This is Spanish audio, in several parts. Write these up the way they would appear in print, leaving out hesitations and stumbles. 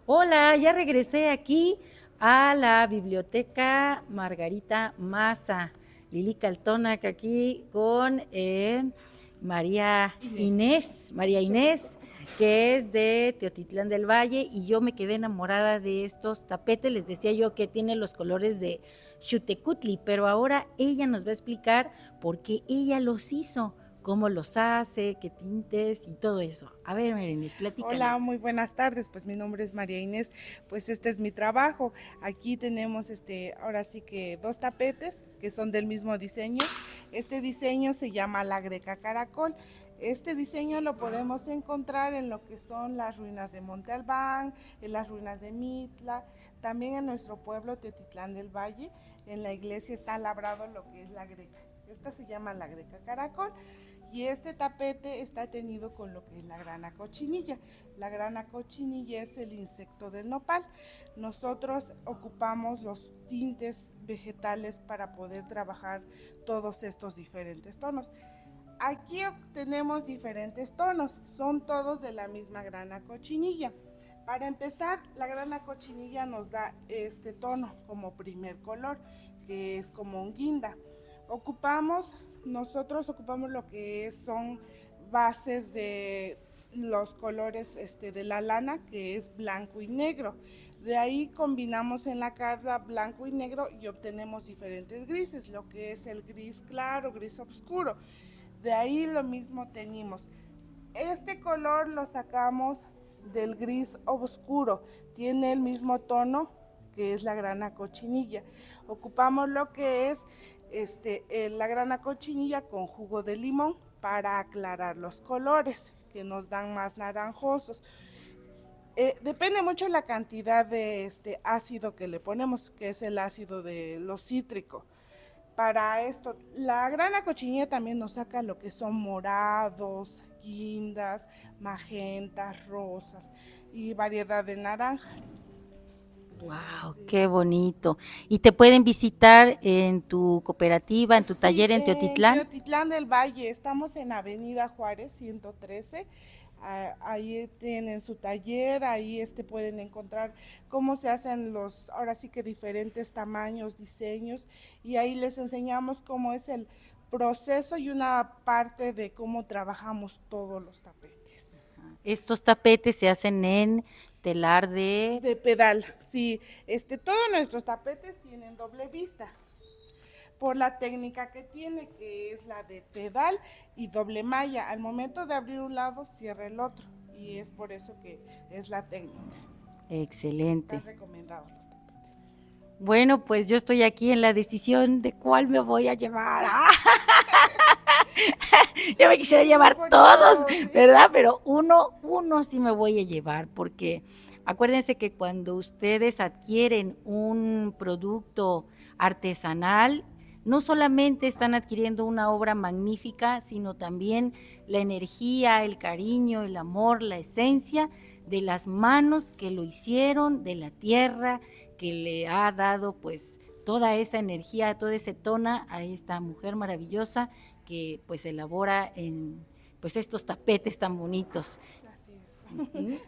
Hola, ya regresé aquí a la biblioteca Margarita Maza, Lili Caltonac aquí con María Mucho gusto. Inés, que es de Teotitlán del Valle, y yo me quedé enamorada de estos tapetes. Les decía yo que tiene los colores de Xutecutli, pero ahora ella nos va a explicar por qué ella los hizo, cómo los hace, qué tintes y todo eso. A ver, María Inés, Hola, platícanos. muy buenas tardes. Pues mi nombre es María Inés. Pues este es mi trabajo. Aquí tenemos ahora sí que dos tapetes que son del mismo diseño. Este diseño se llama la Greca Caracol. Este diseño lo podemos encontrar en lo que son las ruinas de Monte Albán, en las ruinas de Mitla, también en nuestro pueblo Teotitlán del Valle. En la iglesia está labrado lo que es la Greca. Esta se llama la Greca Caracol. Y este tapete está teñido con lo que es la grana cochinilla. La grana cochinilla es el insecto del nopal. Nosotros ocupamos los tintes vegetales para poder trabajar todos estos diferentes tonos. Aquí tenemos diferentes tonos, son todos de la misma grana cochinilla. Para empezar, la grana cochinilla nos da este tono como primer color, que es como un guinda. Ocupamos, nosotros ocupamos lo que son bases de los colores de la lana, que es blanco y negro. De ahí combinamos en la carta blanco y negro y obtenemos diferentes grises, lo que es el gris claro, gris oscuro. De ahí lo mismo teñimos. Este color lo sacamos del gris oscuro, tiene el mismo tono que es la grana cochinilla. Ocupamos lo que es la grana cochinilla con jugo de limón para aclarar los colores que nos dan más naranjosos. Depende mucho la cantidad de este ácido que le ponemos, que es el ácido de lo cítrico. Para esto, la grana cochinilla también nos saca lo que son morados, guindas, magentas, rosas y variedad de naranjas. Wow, Sí. qué bonito. ¿Y te pueden visitar en tu cooperativa, en tu Sí, taller en en Teotitlán? Teotitlán del Valle, estamos en Avenida Juárez 113. Ahí tienen su taller, ahí pueden encontrar cómo se hacen los, ahora sí que diferentes tamaños, diseños, y ahí les enseñamos cómo es el proceso y una parte de cómo trabajamos todos los tapetes. Estos tapetes se hacen en telar de... De pedal, sí, todos nuestros tapetes tienen doble vista por la técnica que tiene, que es la de pedal y doble malla. Al momento de abrir un lado, cierra el otro. Y es por eso que es la técnica. Está Excelente. recomendado los tapetes. Bueno, pues yo estoy aquí en la decisión de cuál me voy a llevar. Yo me quisiera Uno llevar por todos, todos, sí. ¿verdad? Pero uno sí me voy a llevar, porque acuérdense que cuando ustedes adquieren un producto artesanal, no solamente están adquiriendo una obra magnífica, sino también la energía, el cariño, el amor, la esencia de las manos que lo hicieron, de la tierra que le ha dado pues toda esa energía, todo ese tono a esta mujer maravillosa que pues elabora en pues estos tapetes tan bonitos. Así es. Uh-huh.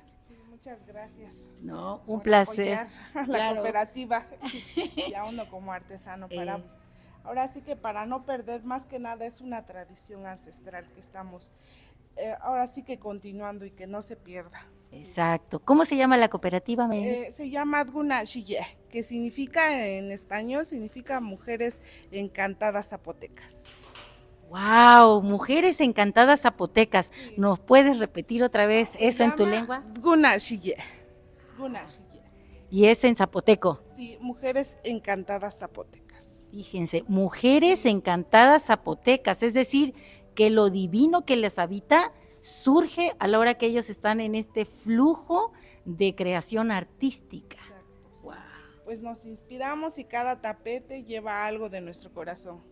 Muchas gracias No, un por placer. apoyar a la Claro. cooperativa y a uno como artesano para... Eh, Ahora sí que para no perder, más que nada es una tradición ancestral que estamos ahora sí que continuando y que no se pierda. Sí. exacto. ¿Cómo se llama la cooperativa, Maynes? Se llama Adguna Shiye, que significa en español, significa mujeres encantadas zapotecas. Wow, mujeres encantadas zapotecas. Sí. ¿Nos puedes repetir otra vez Se eso en tu llama lengua? Guna Shiye. Guna Shiye. Y es en zapoteco. Sí, mujeres encantadas zapotecas. Fíjense, mujeres Sí. encantadas zapotecas, es decir, que lo divino que les habita surge a la hora que ellos están en este flujo de creación artística. Exacto, Wow. sí. Pues nos inspiramos y cada tapete lleva algo de nuestro corazón.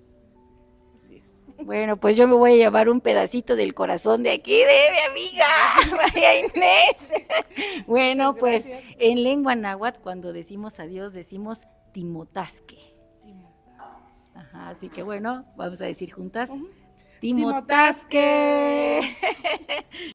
Así es. Bueno, pues yo me voy a llevar un pedacito del corazón de aquí de mi amiga María Inés. Muchas Bueno, pues gracias. en lengua náhuatl cuando decimos adiós decimos timotasque. Timotasque. Ajá, así que bueno, vamos a decir juntas, Uh -huh. timotasque. Timotasque.